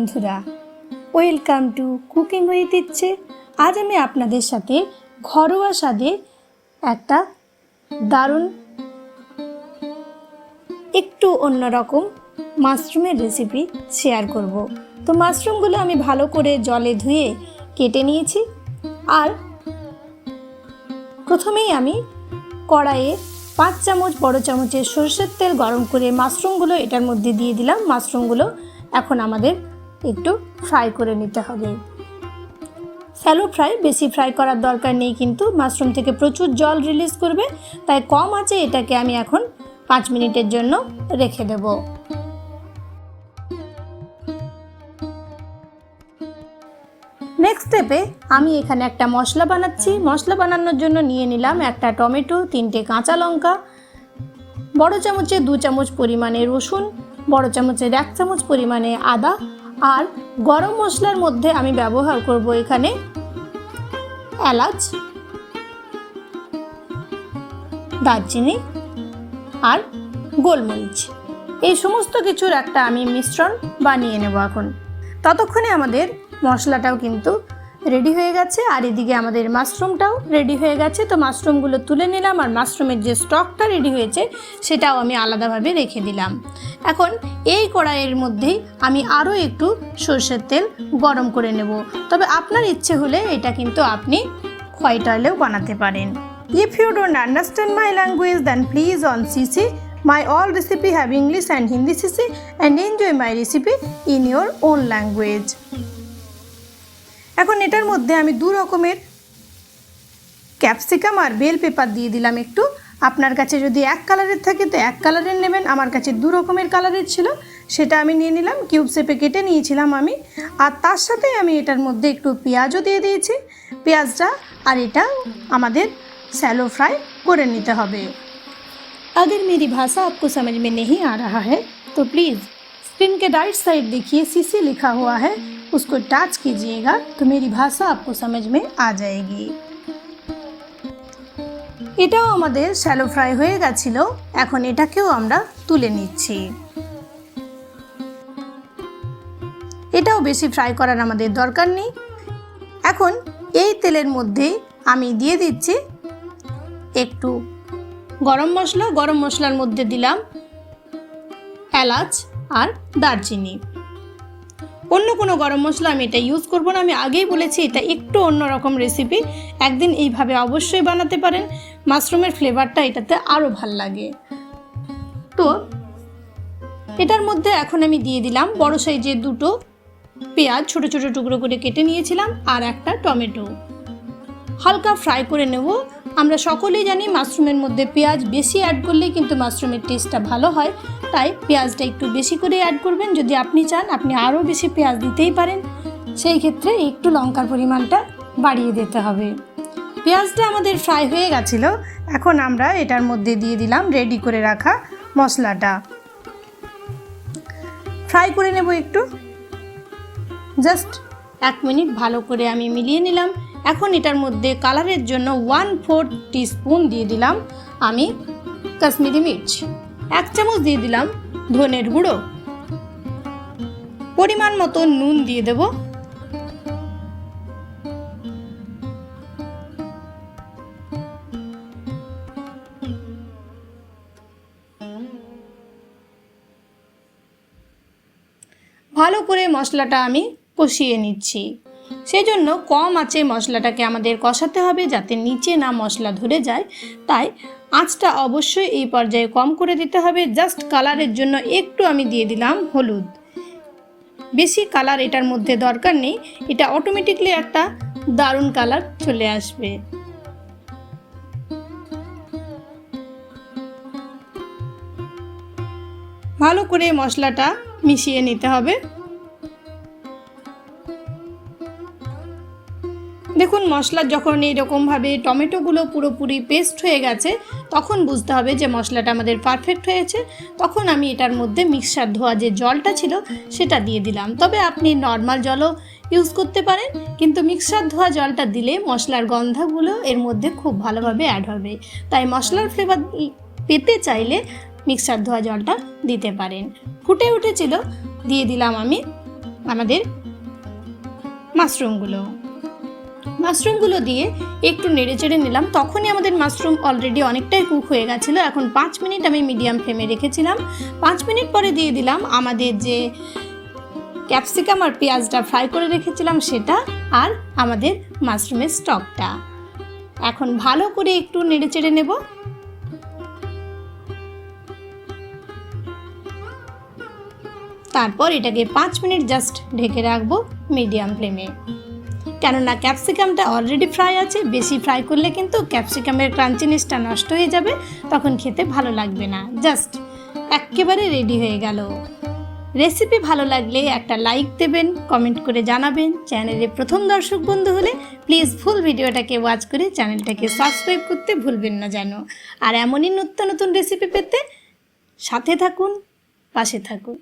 বন্ধুরা, welcome to cooking with ইচ্ছে। আজ আমি আপনাদের সাথে ঘরোয়া স্বাদে একটা দারুণ একটু অন্যরকম মাশরুমের রেসিপি শেয়ার করব। তো মাশরুমগুলো আমি ভালো করে জলে ধুয়ে কেটে নিয়েছি। আর প্রথমেই আমি কড়াইয়ে 5 চামচ বড় চামচের সরষের তেল গরম করে মাশরুমগুলো এটার মধ্যে দিয়ে দিলাম। মাশরুমগুলো এখন আমাদের একটু ফ্রাই করে নিতে হবে। শ্যালো ফ্রাই, বেশি ফ্রাই করার দরকার নেই, কিন্তু মাশরুম থেকে প্রচুর জল রিলিজ করবে, তাই কম আঁচে এটাকে আমি এখন 5 মিনিটের জন্য রেখে দেব। নেক্সট স্টেপে আমি এখানে একটা মশলা বানাচ্ছি। মশলা বানানোর জন্য নিয়ে নিলাম একটা টমেটো, 3টে কাঁচা লঙ্কা, বড় চামচে 2 চামচ পরিমাণে রসুন, বড় চামচের 1 চামচ পরিমাণে আদা, আর গরম মশলার মধ্যে আমি ব্যবহার করব এখানে এলাচ, দারচিনি আর গোলমরিচ। এই সমস্ত কিছুর একটা আমি মিশ্রণ বানিয়ে নেব এখন। ততক্ষণে আমাদের মশলাটাও কিন্তু রেডি হয়ে গেছে, আর এদিকে আমাদের মাশরুমটাও রেডি হয়ে গেছে। তো মাশরুমগুলো তুলে নিলাম, আর মাশরুমের যে স্টকটা রেডি হয়েছে সেটাও আমি আলাদাভাবে রেখে দিলাম। এখন এই কড়াইয়ের মধ্যেই আমি আরও একটু সরষের তেল গরম করে নেব। তবে আপনার ইচ্ছে হলে এটা কিন্তু আপনি হোয়াইট অয়েলেও বানাতে পারেন। If you don't understand my language then please on CC my all recipe have English and Hindi CC and enjoy my recipe in your own language. এখন এটার মধ্যে আমি 2 রকমের ক্যাপসিকাম আর বেল পেপার দিয়ে দিলাম একটু। আপনার কাছে যদি 1 কালারের থাকে তো 1 কালারের নেবেন। আমার কাছে 2 রকমের কালারের ছিল, সেটা আমি নিয়ে নিলাম। কিউব শেপে কেটে নিয়েছিলাম আমি। আর তার সাথে আমি এটার মধ্যে একটু পেঁয়াজও দিয়ে দিয়েছি। পেঁয়াজটা আর এটা আমাদের শ্যালো ফ্রাই করে নিতে হবে। अगर मेरी भाषा आपको समझ में नहीं आ रहा है तो प्लीज़ स्क्रीन के राइट साइड देखिए सीसी लिखा हुआ है, उसको टच कीजिएगा तो मेरी भाषा आपको समझ में आ जाएगी। এটাও আমাদের শ্যালো ফ্রাই হয়ে গেছিল। এখন এটাকেও আমরা তুলে নিচ্ছি। এটাও বেশি ফ্রাই করার আমাদের দরকার নেই। এখন এই তেলের মধ্যেই আমি দিয়ে দিচ্ছি একটু গরম মশলা। গরম মশলার মধ্যে দিলাম এলাচ আর দারচিনি। অন্য কোনো গরম মশলা আমি এটা ইউজ করব না। আমি আগেই বলেছি এটা একটু অন্যরকম রেসিপি, একদিন এইভাবে অবশ্যই বানাতে পারেন। মাশরুমের ফ্লেভারটা এটাতে আরও ভাল লাগে। তো এটার মধ্যে এখন আমি দিয়ে দিলাম বড় সাইজের 2টো পেঁয়াজ ছোট ছোট টুকরো করে কেটে নিয়েছিলাম, আর একটা টমেটো। হালকা ফ্রাই করে নেব। আমরা সকলেই জানি মাশরুমের মধ্যে পেঁয়াজ বেশি অ্যাড করলেই কিন্তু মাশরুমের টেস্টটা ভালো হয়, তাই পেঁয়াজটা একটু বেশি করে অ্যাড করবেন। যদি আপনি চান আপনি আরও বেশি পেঁয়াজ দিতেই পারেন, সেই ক্ষেত্রে একটু লঙ্কার পরিমাণটা বাড়িয়ে দিতে হবে। পেঁয়াজটা আমাদের ফ্রাই হয়ে গেছিলো। এখন আমরা এটার মধ্যে দিয়ে দিলাম রেডি করে রাখা মশলাটা। ফ্রাই করে নেব একটু, জাস্ট 1 মিনিট ভালো করে আমি মিলিয়ে নিলাম। এখন এটার মধ্যে কালারের জন্য 1/4 টিস্পুন দিয়ে দিলাম আমি কাশ্মীরি মির্চ, 1 চামচ দিয়ে দিলাম ধনের গুঁড়ো, পরিমাণ মতো নুন দিয়ে দেব, ভালো করে মশলাটা আমি কষিয়ে নিচ্ছি। সেজন্য কম আঁচে মশলাটাকে আমাদের কষাতে হবে যাতে নিচে না মশলা ধরে যায়, তাই আঁচটা অবশ্যই এই পর্যায়ে কম করে দিতে হবে। জাস্ট কালারের জন্য একটু আমি দিয়ে দিলাম হলুদ, বেশি কালার এটার মধ্যে দরকার নেই, এটা অটোমেটিকলি একটা দারুণ কালার চলে আসবে। ভালো করে মশলাটা মিশিয়ে নিতে হবে। দেখুন মশলা যখন এইরকমভাবে টমেটোগুলো পুরোপুরি পেস্ট হয়ে গেছে তখন বুঝতে হবে যে মশলাটা আমাদের পারফেক্ট হয়েছে। তখন আমি এটার মধ্যে মিক্সার ধোয়া যে জলটা ছিল সেটা দিয়ে দিলাম। তবে আপনি নর্মাল জলও ইউজ করতে পারেন, কিন্তু মিক্সার ধোয়া জলটা দিলে মশলার গন্ধগুলো এর মধ্যে খুব ভালোভাবে অ্যাড হবে, তাই মশলার ফ্লেভার পেতে চাইলে মিক্সার ধোয়া জলটা দিতে পারেন। ফুটে উঠেছিল, দিয়ে দিলাম আমি আমাদের মাশরুমগুলো দিয়ে একটু নেড়েচেড়ে নিলাম। তখনই আমাদের মাশরুম অলরেডি অনেকটাই কুক হয়ে গেছিলো। এখন 5 মিনিট আমি মিডিয়াম ফ্লেমে রেখেছিলাম। 5 মিনিট পরে দিয়ে দিলাম আমাদের যে ক্যাপসিকাম আর পেঁয়াজটা ফ্রাই করে রেখেছিলাম সেটা, আর আমাদের মাশরুমের স্টকটা। এখন ভালো করে একটু নেড়েচেড়ে নেব। তারপর এটাকে 5 মিনিট জাস্ট ঢেকে রাখবো মিডিয়াম ফ্লেমে, কেননা ক্যাপসিকামটা অলরেডি ফ্রাই আছে। বেশি ফ্রাই করলে কিন্তু ক্যাপসিকামের ক্রাঞ্চিনেসটা নষ্ট হয়ে যাবে, তখন খেতে ভালো লাগবে না। জাস্ট একেবারে রেডি হয়ে গেল। রেসিপি ভালো লাগলে একটা লাইক দেবেন, কমেন্ট করে জানাবেন। চ্যানেলে প্রথম দর্শক বন্ধু হলে প্লিজ ফুল ভিডিওটাকে ওয়াচ করে চ্যানেলটাকে সাবস্ক্রাইব করতে ভুলবেন না যেন। আর এমনই নতুন নতুন রেসিপি পেতে সাথে থাকুন, পাশে থাকুন।